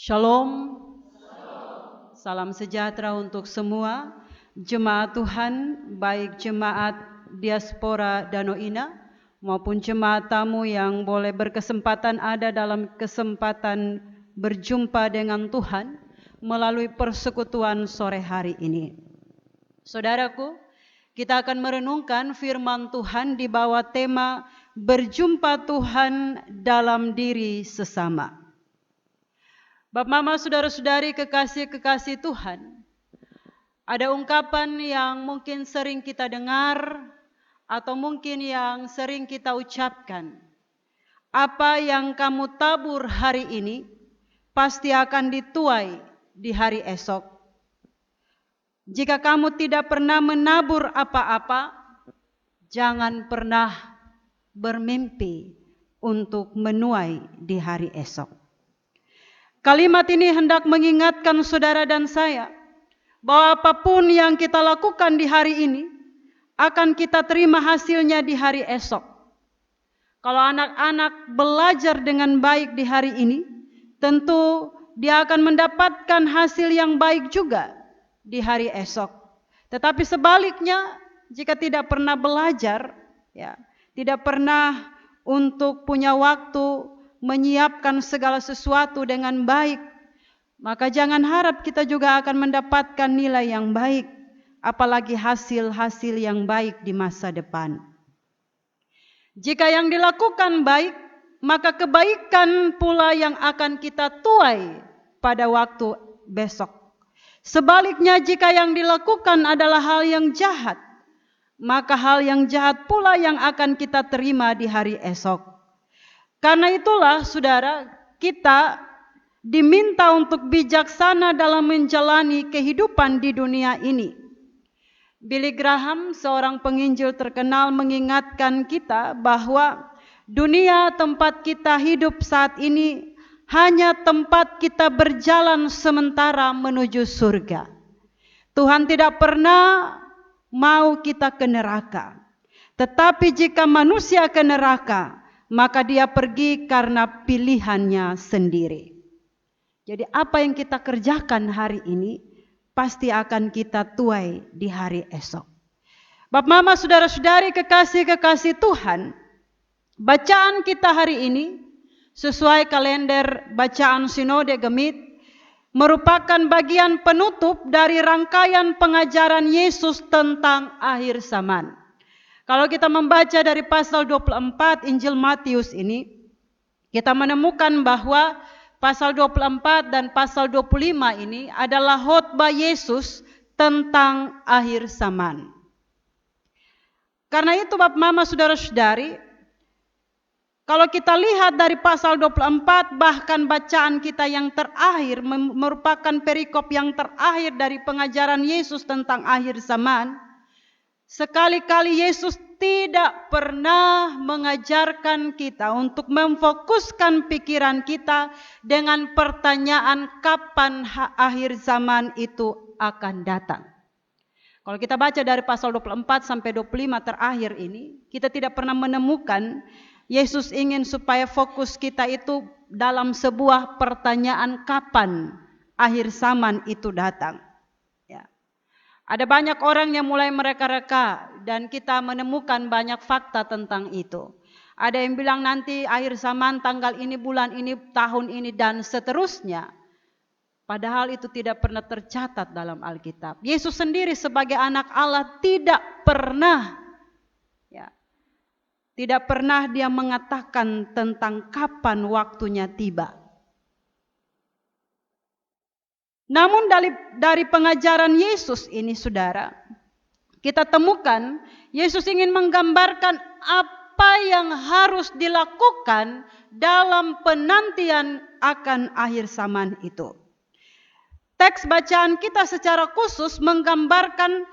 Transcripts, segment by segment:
Shalom, salam sejahtera untuk semua jemaat Tuhan, baik jemaat diaspora Danau Ina maupun jemaat tamu yang boleh berkesempatan ada dalam kesempatan berjumpa dengan Tuhan melalui persekutuan sore hari ini. Saudaraku, kita akan merenungkan firman Tuhan di bawah tema berjumpa Tuhan dalam diri sesama. Bapak, Mama, saudara-saudari kekasih-kekasih Tuhan, ada ungkapan yang mungkin sering kita dengar atau mungkin yang sering kita ucapkan. Apa yang kamu tabur hari ini pasti akan dituai di hari esok. Jika kamu tidak pernah menabur apa-apa, jangan pernah bermimpi untuk menuai di hari esok. Kalimat ini hendak mengingatkan saudara dan saya bahwa apapun yang kita lakukan di hari ini akan kita terima hasilnya di hari esok. Kalau anak-anak belajar dengan baik di hari ini, tentu dia akan mendapatkan hasil yang baik juga di hari esok. Tetapi sebaliknya, jika tidak pernah belajar, tidak pernah untuk punya waktu menyiapkan segala sesuatu dengan baik, maka jangan harap kita juga akan mendapatkan nilai yang baik, apalagi hasil-hasil yang baik di masa depan. Jika yang dilakukan baik, maka kebaikan pula yang akan kita tuai pada waktu besok. Sebaliknya, jika yang dilakukan adalah hal yang jahat, maka hal yang jahat pula yang akan kita terima di hari esok. Karena itulah saudara, kita diminta untuk bijaksana dalam menjalani kehidupan di dunia ini. Billy Graham, seorang penginjil terkenal, mengingatkan kita bahwa dunia tempat kita hidup saat ini hanya tempat kita berjalan sementara menuju surga. Tuhan tidak pernah mau kita ke neraka. Tetapi jika manusia ke neraka, maka dia pergi karena pilihannya sendiri. Jadi apa yang kita kerjakan hari ini pasti akan kita tuai di hari esok. Bapak, Mama, saudara-saudari kekasih-kekasih Tuhan, bacaan kita hari ini sesuai kalender bacaan Sinode Gemit merupakan bagian penutup dari rangkaian pengajaran Yesus tentang akhir zaman. Kalau kita membaca dari pasal 24 Injil Matius ini, kita menemukan bahwa pasal 24 dan pasal 25 ini adalah khotbah Yesus tentang akhir zaman. Karena itu Bapak, Mama, saudara-saudari, kalau kita lihat dari pasal 24, bahkan bacaan kita yang terakhir merupakan perikop yang terakhir dari pengajaran Yesus tentang akhir zaman. Sekali-kali Yesus tidak pernah mengajarkan kita untuk memfokuskan pikiran kita dengan pertanyaan kapan akhir zaman itu akan datang. Kalau kita baca dari pasal 24 sampai 25 terakhir ini, kita tidak pernah menemukan Yesus ingin supaya fokus kita itu dalam sebuah pertanyaan kapan akhir zaman itu datang. Ada banyak orang yang mulai mereka-reka dan kita menemukan banyak fakta tentang itu. Ada yang bilang nanti akhir zaman tanggal ini, bulan ini, tahun ini dan seterusnya. Padahal itu tidak pernah tercatat dalam Alkitab. Yesus sendiri sebagai anak Allah tidak pernah dia mengatakan tentang kapan waktunya tiba. Namun dari pengajaran Yesus ini saudara, kita temukan Yesus ingin menggambarkan apa yang harus dilakukan dalam penantian akan akhir zaman itu. Teks bacaan kita secara khusus menggambarkan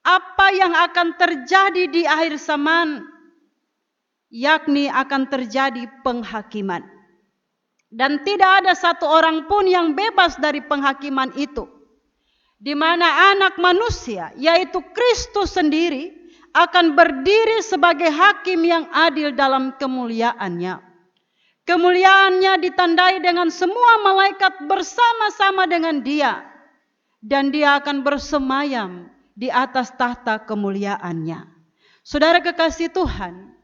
apa yang akan terjadi di akhir zaman, yakni akan terjadi penghakiman. Dan tidak ada satu orang pun yang bebas dari penghakiman itu. Di mana anak manusia, yaitu Kristus sendiri, akan berdiri sebagai hakim yang adil dalam kemuliaannya. Kemuliaannya ditandai dengan semua malaikat bersama-sama dengan dia. Dan dia akan bersemayam di atas tahta kemuliaannya. Saudara kekasih Tuhan,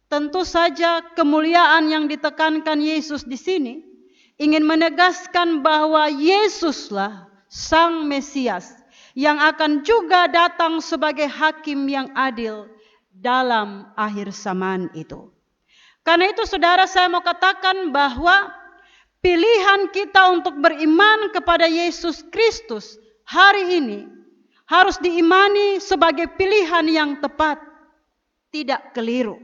tentu saja kemuliaan yang ditekankan Yesus di sini ingin menegaskan bahwa Yesuslah Sang Mesias yang akan juga datang sebagai hakim yang adil dalam akhir zaman itu. Karena itu saudara, saya mau katakan bahwa pilihan kita untuk beriman kepada Yesus Kristus hari ini harus diimani sebagai pilihan yang tepat, tidak keliru.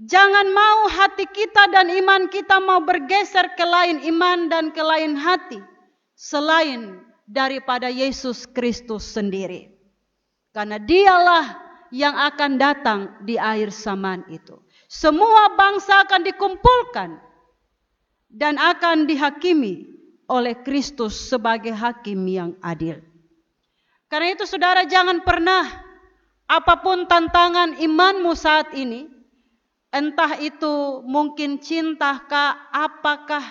Jangan mau hati kita dan iman kita mau bergeser ke lain iman dan ke lain hati selain daripada Yesus Kristus sendiri. Karena dialah yang akan datang di akhir zaman itu. Semua bangsa akan dikumpulkan dan akan dihakimi oleh Kristus sebagai hakim yang adil. Karena itu saudara, jangan pernah apapun tantangan imanmu saat ini, entah itu mungkin cintakah, apakah,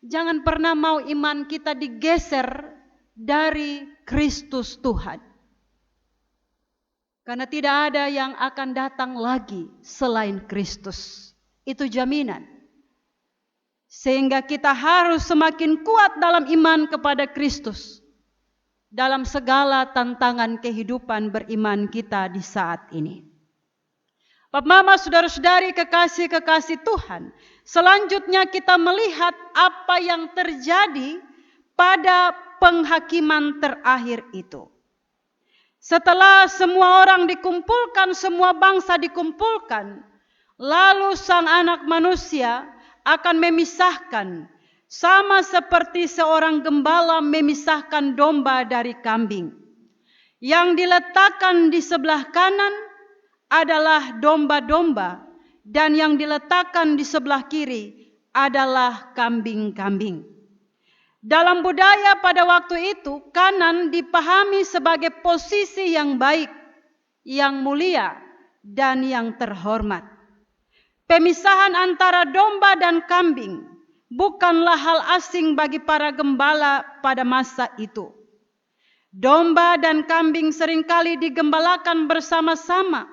jangan pernah mau iman kita digeser dari Kristus Tuhan. Karena tidak ada yang akan datang lagi selain Kristus. Itu jaminan. Sehingga kita harus semakin kuat dalam iman kepada Kristus. Dalam segala tantangan kehidupan beriman kita di saat ini. Bapak, Mama, saudara-saudari, kekasih-kekasih Tuhan. Selanjutnya kita melihat apa yang terjadi pada penghakiman terakhir itu. Setelah semua orang dikumpulkan, semua bangsa dikumpulkan, lalu Sang Anak Manusia akan memisahkan, sama seperti seorang gembala memisahkan domba dari kambing. Yang diletakkan di sebelah kanan adalah domba-domba, dan yang diletakkan di sebelah kiri adalah kambing-kambing. Dalam budaya pada waktu itu, kanan dipahami sebagai posisi yang baik, yang mulia, dan yang terhormat. Pemisahan antara domba dan kambing bukanlah hal asing bagi para gembala pada masa itu. Domba dan kambing seringkali digembalakan bersama-sama,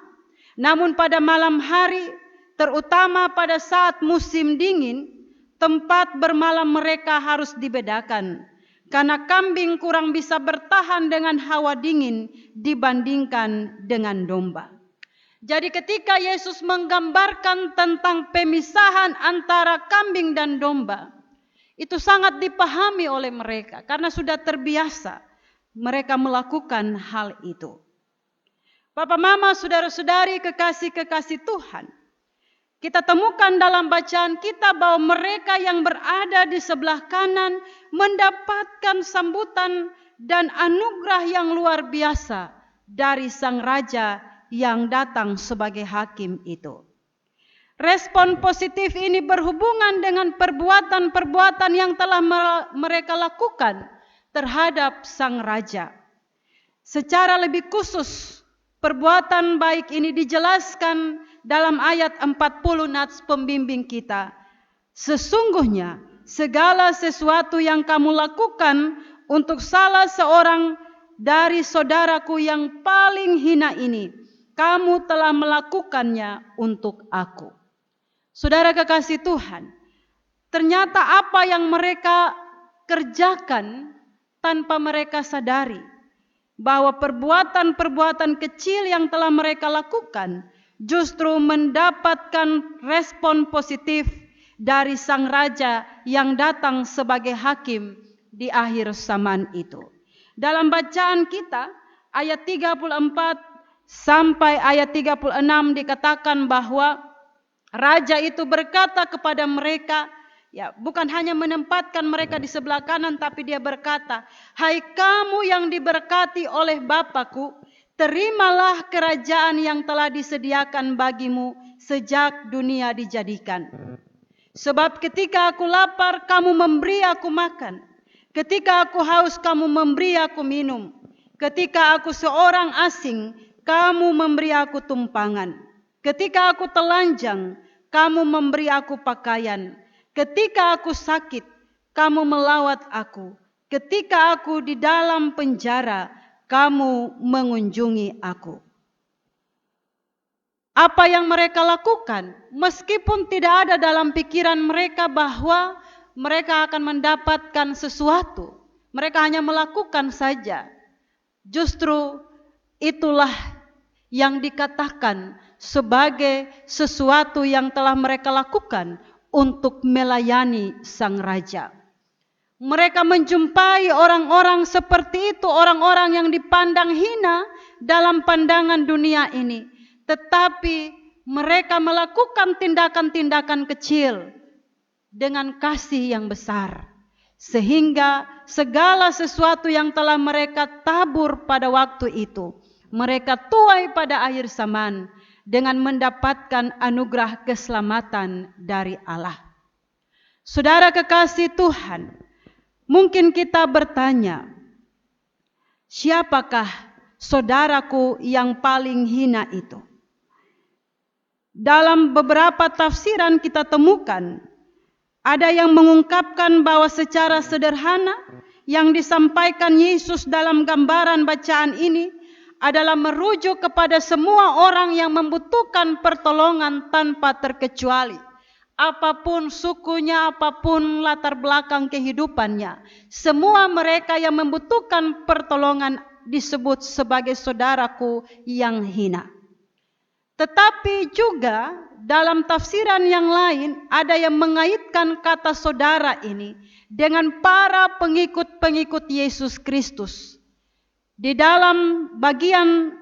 namun pada malam hari, terutama pada saat musim dingin, tempat bermalam mereka harus dibedakan, karena kambing kurang bisa bertahan dengan hawa dingin dibandingkan dengan domba. Jadi ketika Yesus menggambarkan tentang pemisahan antara kambing dan domba, itu sangat dipahami oleh mereka, karena sudah terbiasa mereka melakukan hal itu. Bapak, Mama, saudara-saudari, kekasih-kekasih Tuhan, kita temukan dalam bacaan kita bahwa mereka yang berada di sebelah kanan mendapatkan sambutan dan anugerah yang luar biasa dari Sang Raja yang datang sebagai hakim itu. Respon positif ini berhubungan dengan perbuatan-perbuatan yang telah mereka lakukan terhadap Sang Raja. Secara lebih khusus, perbuatan baik ini dijelaskan dalam ayat 40 nats pembimbing kita. Sesungguhnya segala sesuatu yang kamu lakukan untuk salah seorang dari saudaraku yang paling hina ini, kamu telah melakukannya untuk aku. Saudara kekasih Tuhan, ternyata apa yang mereka kerjakan tanpa mereka sadari, bahwa perbuatan-perbuatan kecil yang telah mereka lakukan justru mendapatkan respon positif dari Sang Raja yang datang sebagai hakim di akhir zaman itu. Dalam bacaan kita ayat 34 sampai ayat 36 dikatakan bahwa Raja itu berkata kepada mereka, ya, bukan hanya menempatkan mereka di sebelah kanan, tapi dia berkata, "Hai kamu yang diberkati oleh Bapakku, terimalah kerajaan yang telah disediakan bagimu sejak dunia dijadikan. Sebab ketika aku lapar, kamu memberi aku makan. Ketika aku haus, kamu memberi aku minum. Ketika aku seorang asing, kamu memberi aku tumpangan. Ketika aku telanjang, kamu memberi aku pakaian. Ketika aku sakit, kamu melawat aku. Ketika aku di dalam penjara, kamu mengunjungi aku. Apa yang mereka lakukan, meskipun tidak ada dalam pikiran mereka bahwa mereka akan mendapatkan sesuatu, mereka hanya melakukan saja. Justru itulah yang dikatakan sebagai sesuatu yang telah mereka lakukan untuk melayani sang raja. Mereka menjumpai orang-orang seperti itu, orang-orang yang dipandang hina dalam pandangan dunia ini. Tetapi mereka melakukan tindakan-tindakan kecil dengan kasih yang besar. Sehingga segala sesuatu yang telah mereka tabur pada waktu itu, mereka tuai pada akhir zaman dengan mendapatkan anugerah keselamatan dari Allah. Saudara kekasih Tuhan, mungkin kita bertanya, siapakah saudaraku yang paling hina itu? Dalam beberapa tafsiran kita temukan, ada yang mengungkapkan bahwa secara sederhana yang disampaikan Yesus dalam gambaran bacaan ini adalah merujuk kepada semua orang yang membutuhkan pertolongan tanpa terkecuali. Apapun sukunya, apapun latar belakang kehidupannya, semua mereka yang membutuhkan pertolongan disebut sebagai saudaraku yang hina. Tetapi juga dalam tafsiran yang lain ada yang mengaitkan kata saudara ini dengan para pengikut-pengikut Yesus Kristus. Di dalam bagian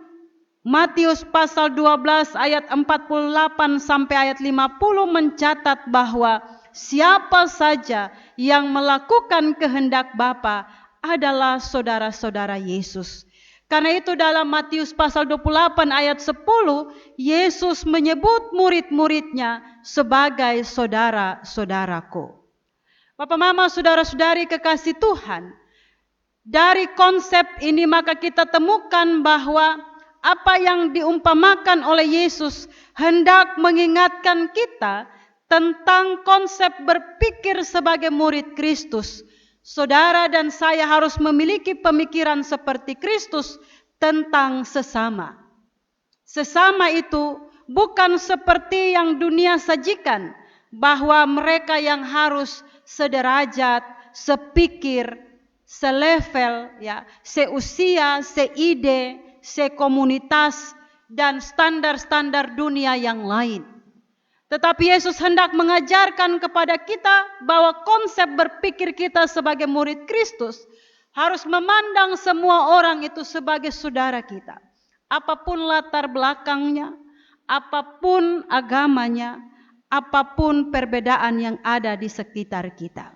Matius pasal 12 ayat 48 sampai ayat 50 mencatat bahwa siapa saja yang melakukan kehendak Bapa adalah saudara-saudara Yesus. Karena itu dalam Matius pasal 28 ayat 10, Yesus menyebut murid-muridnya sebagai saudara-saudaraku. Bapak, Mama, saudara-saudari kekasih Tuhan, dari konsep ini maka kita temukan bahwa apa yang diumpamakan oleh Yesus hendak mengingatkan kita tentang konsep berpikir sebagai murid Kristus. Saudara dan saya harus memiliki pemikiran seperti Kristus tentang sesama. Sesama itu bukan seperti yang dunia sajikan, bahwa mereka yang harus sederajat, sepikir, selevel, ya, seusia, seide, sekomunitas, dan standar-standar dunia yang lain. Tetapi Yesus hendak mengajarkan kepada kita bahwa konsep berpikir kita sebagai murid Kristus harus memandang semua orang itu sebagai saudara kita. Apapun latar belakangnya, apapun agamanya, apapun perbedaan yang ada di sekitar kita.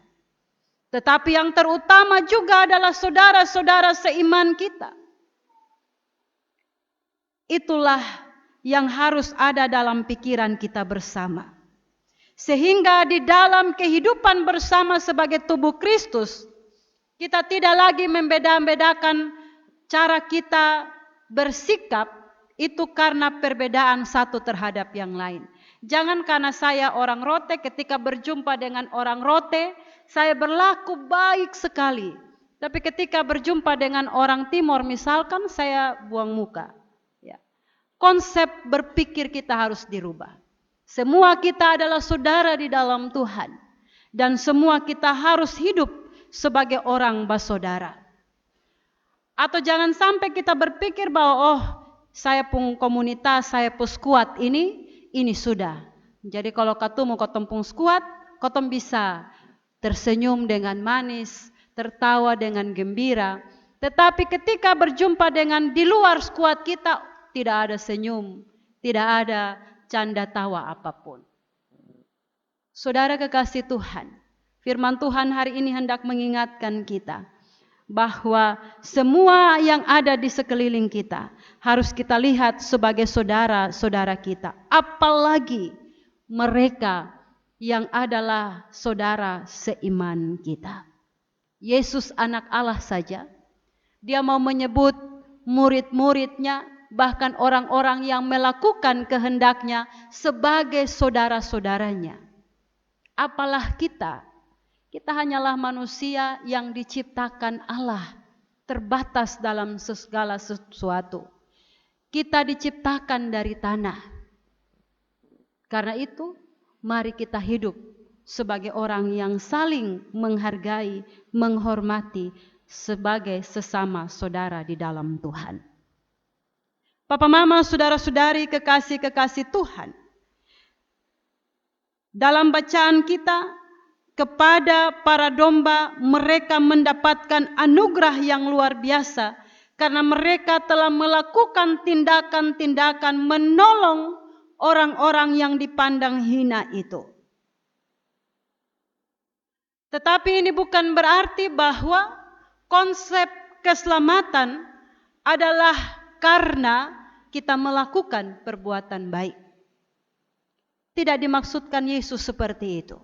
Tetapi yang terutama juga adalah saudara-saudara seiman kita. Itulah yang harus ada dalam pikiran kita bersama. Sehingga di dalam kehidupan bersama sebagai tubuh Kristus, kita tidak lagi membeda-bedakan cara kita bersikap itu karena perbedaan satu terhadap yang lain. Jangan karena saya orang Rote, ketika berjumpa dengan orang Rote, saya berlaku baik sekali. Tapi ketika berjumpa dengan orang Timor misalkan, saya buang muka. Konsep berpikir kita harus dirubah. Semua kita adalah saudara di dalam Tuhan. Dan semua kita harus hidup sebagai orang bersaudara. Atau jangan sampai kita berpikir bahwa saya pun komunitas, saya pun skuad ini sudah. Jadi kalau ketemu ketemu pun skuad, ketemu bisa tersenyum dengan manis, tertawa dengan gembira. Tetapi ketika berjumpa dengan di luar skuad kita, tidak ada senyum, tidak ada canda tawa apapun. Saudara kekasih Tuhan, firman Tuhan hari ini hendak mengingatkan kita bahwa semua yang ada di sekeliling kita harus kita lihat sebagai saudara-saudara kita. Apalagi mereka yang adalah saudara seiman kita. Yesus anak Allah saja, dia mau menyebut murid-muridnya, bahkan orang-orang yang melakukan kehendaknya sebagai saudara-saudaranya. Apalah kita? Kita hanyalah manusia yang diciptakan Allah, terbatas dalam segala sesuatu. Kita diciptakan dari tanah. Karena itu, mari kita hidup sebagai orang yang saling menghargai, menghormati sebagai sesama saudara di dalam Tuhan. Papa mama, saudara-saudari, kekasih-kekasih Tuhan. Dalam bacaan kita, kepada para domba mereka mendapatkan anugerah yang luar biasa karena mereka telah melakukan tindakan-tindakan menolong orang-orang yang dipandang hina itu. Tetapi ini bukan berarti bahwa konsep keselamatan adalah karena kita melakukan perbuatan baik. Tidak dimaksudkan Yesus seperti itu.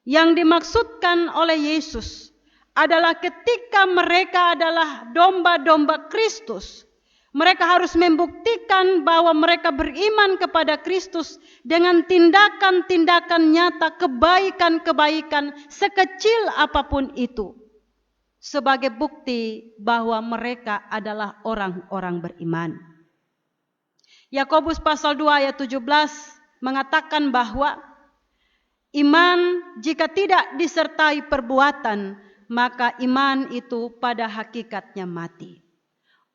Yang dimaksudkan oleh Yesus adalah ketika mereka adalah domba-domba Kristus, mereka harus membuktikan bahwa mereka beriman kepada Kristus dengan tindakan-tindakan nyata, kebaikan-kebaikan sekecil apapun itu, sebagai bukti bahwa mereka adalah orang-orang beriman. Yakobus pasal 2 ayat 17 mengatakan bahwa iman jika tidak disertai perbuatan, maka iman itu pada hakikatnya mati.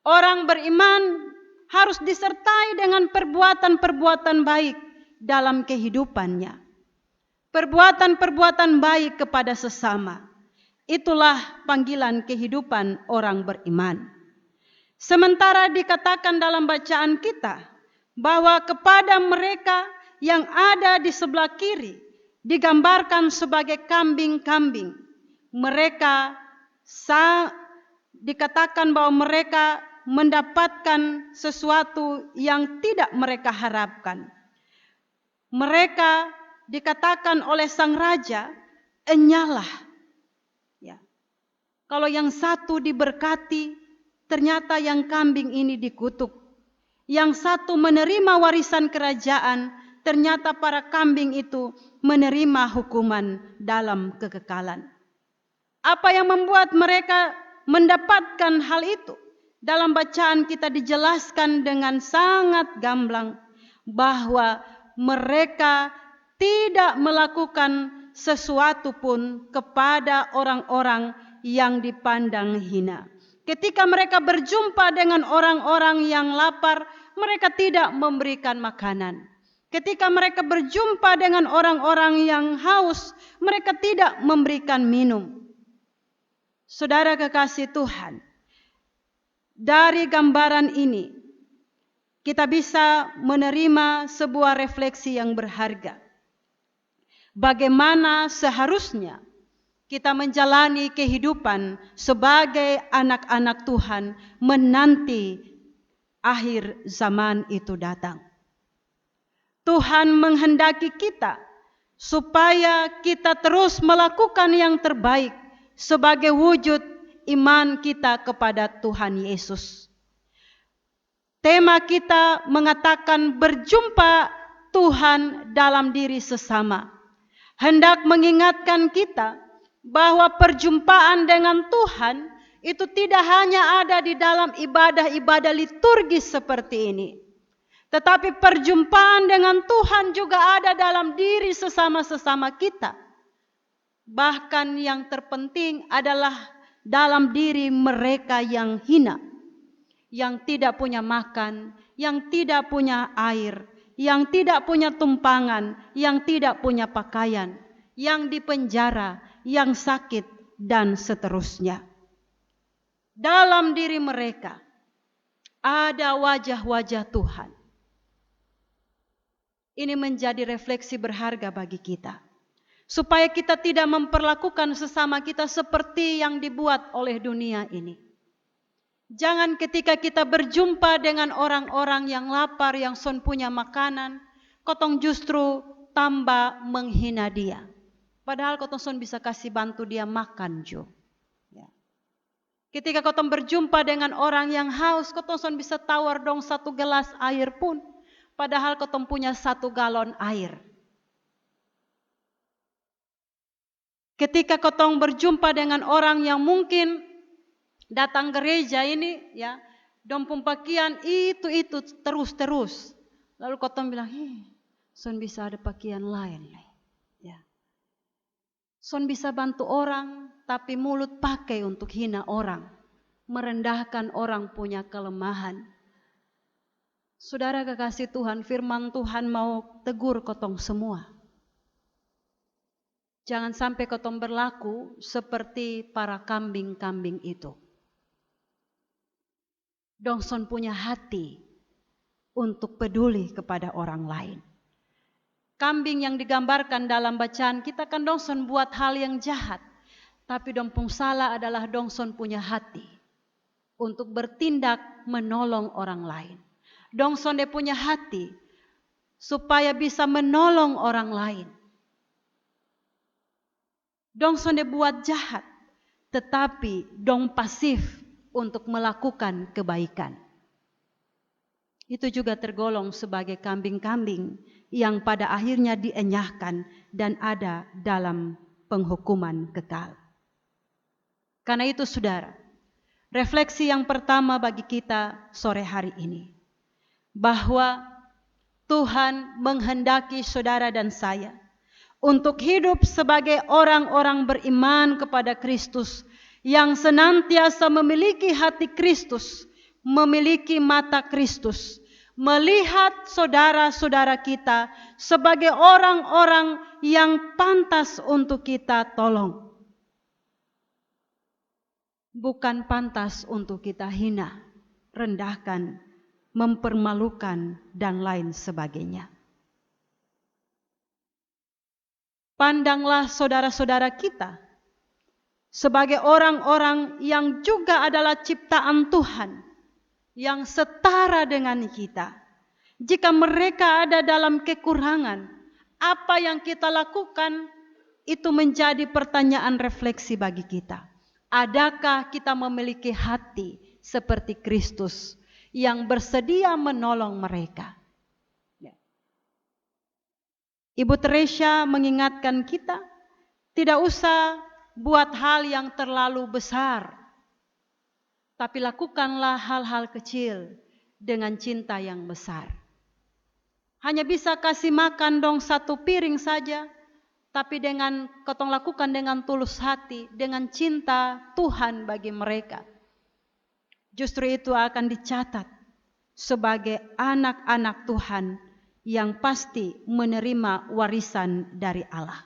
Orang beriman harus disertai dengan perbuatan-perbuatan baik dalam kehidupannya. Perbuatan-perbuatan baik kepada sesama. Itulah panggilan kehidupan orang beriman. Sementara dikatakan dalam bacaan kita bahwa kepada mereka yang ada di sebelah kiri digambarkan sebagai kambing-kambing. Mereka dikatakan bahwa mereka mendapatkan sesuatu yang tidak mereka harapkan. Mereka dikatakan oleh sang raja, enyalah. Ya. Kalau yang satu diberkati, ternyata yang kambing ini dikutuk. Yang satu menerima warisan kerajaan, ternyata para kambing itu menerima hukuman dalam kekekalan. Apa yang membuat mereka mendapatkan hal itu? Dalam bacaan kita dijelaskan dengan sangat gamblang bahwa mereka tidak melakukan sesuatu pun kepada orang-orang yang dipandang hina. Ketika mereka berjumpa dengan orang-orang yang lapar, mereka tidak memberikan makanan. Ketika mereka berjumpa dengan orang-orang yang haus, mereka tidak memberikan minum. Saudara kekasih Tuhan, dari gambaran ini kita bisa menerima sebuah refleksi yang berharga. Bagaimana seharusnya kita menjalani kehidupan sebagai anak-anak Tuhan menanti akhir zaman itu datang. Tuhan menghendaki kita supaya kita terus melakukan yang terbaik sebagai wujud iman kita kepada Tuhan Yesus. Tema kita mengatakan berjumpa Tuhan dalam diri sesama. Hendak mengingatkan kita bahwa perjumpaan dengan Tuhan itu tidak hanya ada di dalam ibadah-ibadah liturgis seperti ini. Tetapi perjumpaan dengan Tuhan juga ada dalam diri sesama-sesama kita. Bahkan yang terpenting adalah dalam diri mereka yang hina, yang tidak punya makan, yang tidak punya air, yang tidak punya tumpangan, yang tidak punya pakaian, yang dipenjara, yang sakit, dan seterusnya. Dalam diri mereka ada wajah-wajah Tuhan. Ini menjadi refleksi berharga bagi kita. Supaya kita tidak memperlakukan sesama kita seperti yang dibuat oleh dunia ini. Jangan ketika kita berjumpa dengan orang-orang yang lapar, yang son punya makanan, kotong justru tambah menghina dia. Padahal kotong son bisa kasih bantu dia makan jo. Ya. Ketika kotong berjumpa dengan orang yang haus, kotong son bisa tawar dong 1 gelas air pun. Padahal kotong punya 1 galon air. Ketika kotong berjumpa dengan orang yang mungkin datang gereja ini, ya, dong pun pakaian itu terus. Lalu kotong bilang, son bisa ada pakaian lain, ya. Son bisa bantu orang, tapi mulut pakai untuk hina orang, merendahkan orang punya kelemahan. Saudara kekasih Tuhan, firman Tuhan mau tegur kotong semua. Jangan sampai kotong berlaku seperti para kambing-kambing itu. Dongson punya hati untuk peduli kepada orang lain. Kambing yang digambarkan dalam bacaan kita kan dongson buat hal yang jahat. Tapi dompung salah adalah dongson punya hati untuk bertindak menolong orang lain. Dongson dia punya hati supaya bisa menolong orang lain. Dongson dia buat jahat, tetapi dong pasif untuk melakukan kebaikan. Itu juga tergolong sebagai kambing-kambing yang pada akhirnya dienyahkan dan ada dalam penghukuman kekal. Karena itu saudara, refleksi yang pertama bagi kita sore hari ini, bahwa Tuhan menghendaki saudara dan saya untuk hidup sebagai orang-orang beriman kepada Kristus yang senantiasa memiliki hati Kristus, memiliki mata Kristus, melihat saudara-saudara kita sebagai orang-orang yang pantas untuk kita tolong. Bukan pantas untuk kita hina, rendahkan, mempermalukan, dan lain sebagainya. Pandanglah saudara-saudara kita sebagai orang-orang yang juga adalah ciptaan Tuhan, yang setara dengan kita. Jika mereka ada dalam kekurangan, apa yang kita lakukan itu menjadi pertanyaan refleksi bagi kita. Adakah kita memiliki hati seperti Kristus yang bersedia menolong mereka? Ibu Teresia mengingatkan kita, tidak usah buat hal yang terlalu besar, tapi lakukanlah hal-hal kecil dengan cinta yang besar. Hanya bisa kasih makan dong satu piring saja, tapi dengan kotong lakukan dengan tulus hati, dengan cinta Tuhan bagi mereka. Justru itu akan dicatat sebagai anak-anak Tuhan yang pasti menerima warisan dari Allah.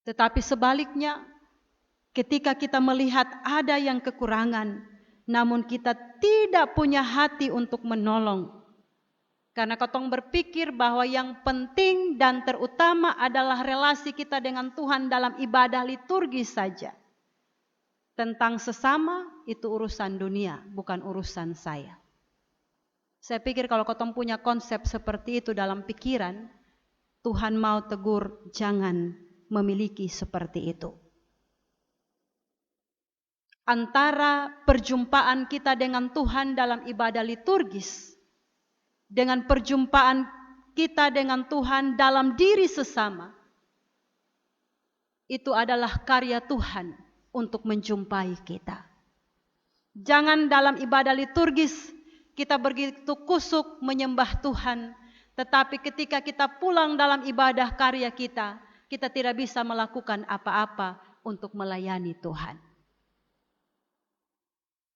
Tetapi sebaliknya, ketika kita melihat ada yang kekurangan, namun kita tidak punya hati untuk menolong, karena kotong berpikir bahwa yang penting dan terutama adalah relasi kita dengan Tuhan dalam ibadah liturgi saja. Tentang sesama itu urusan dunia, bukan urusan saya. Saya pikir kalau kotong punya konsep seperti itu dalam pikiran, Tuhan mau tegur, jangan memiliki seperti itu. Antara perjumpaan kita dengan Tuhan dalam ibadah liturgis, dengan perjumpaan kita dengan Tuhan dalam diri sesama, itu adalah karya Tuhan untuk menjumpai kita. Jangan dalam ibadah liturgis kita begitu kusuk menyembah Tuhan, tetapi ketika kita pulang dalam ibadah karya kita, kita tidak bisa melakukan apa-apa untuk melayani Tuhan.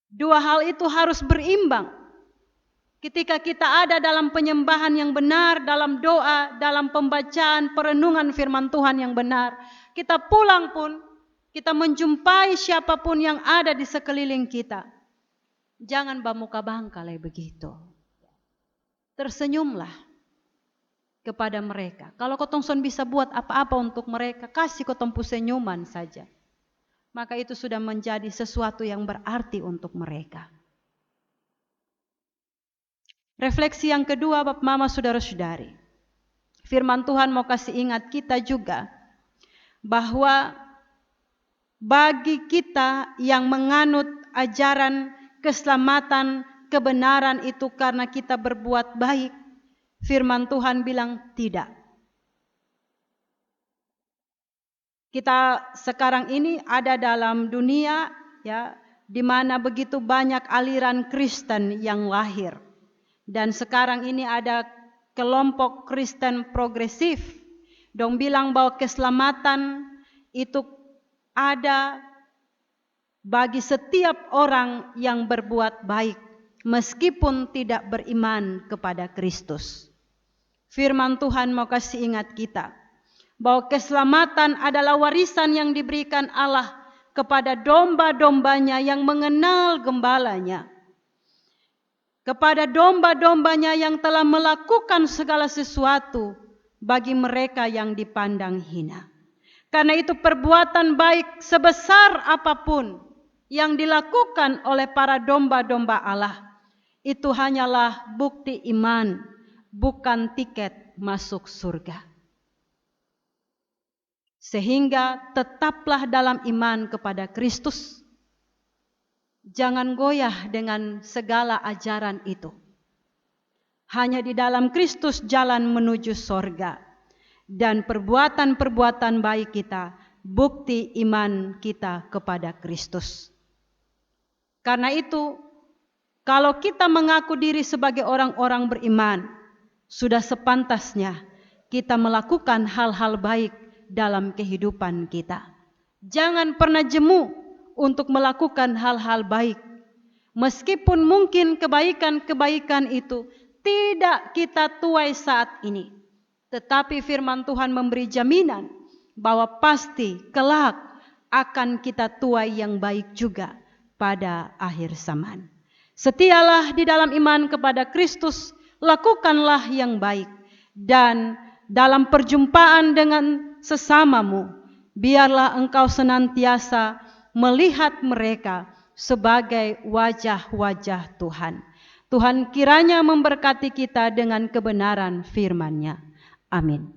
Dua hal itu harus berimbang. Ketika kita ada dalam penyembahan yang benar, dalam doa, dalam pembacaan, perenungan firman Tuhan yang benar, kita pulang pun, kita menjumpai siapapun yang ada di sekeliling kita. Jangan bamuka bangkalai begitu. Tersenyumlah kepada mereka. Kalau kotong son bisa buat apa-apa untuk mereka, kasih kotong pu senyuman saja. Maka itu sudah menjadi sesuatu yang berarti untuk mereka. Refleksi yang kedua, Bapak Mama Saudara-saudari. Firman Tuhan mau kasih ingat kita juga bahwa bagi kita yang menganut ajaran keselamatan, kebenaran itu karena kita berbuat baik, firman Tuhan bilang tidak. Kita sekarang ini ada dalam dunia ya, di mana begitu banyak aliran Kristen yang lahir. Dan sekarang ini ada kelompok Kristen progresif. Dong bilang bahwa keselamatan itu ada bagi setiap orang yang berbuat baik, meskipun tidak beriman kepada Kristus. Firman Tuhan mau kasih ingat kita bahwa keselamatan adalah warisan yang diberikan Allah kepada domba-dombanya yang mengenal gembalanya. Kepada domba-dombanya yang telah melakukan segala sesuatu bagi mereka yang dipandang hina. Karena itu perbuatan baik sebesar apapun yang dilakukan oleh para domba-domba Allah, itu hanyalah bukti iman, bukan tiket masuk surga. Sehingga tetaplah dalam iman kepada Kristus. Jangan goyah dengan segala ajaran itu. Hanya di dalam Kristus jalan menuju sorga. Dan perbuatan-perbuatan baik kita, bukti iman kita kepada Kristus. Karena itu, kalau kita mengaku diri sebagai orang-orang beriman, sudah sepantasnya kita melakukan hal-hal baik dalam kehidupan kita. Jangan pernah jemu untuk melakukan hal-hal baik. Meskipun mungkin kebaikan-kebaikan itu tidak kita tuai saat ini. Tetapi firman Tuhan memberi jaminan bahwa pasti kelak akan kita tuai yang baik juga pada akhir zaman. Setialah di dalam iman kepada Kristus, lakukanlah yang baik. Dan dalam perjumpaan dengan sesamamu, biarlah engkau senantiasa melihat mereka sebagai wajah-wajah Tuhan. Tuhan kiranya memberkati kita dengan kebenaran firman-Nya. Amin.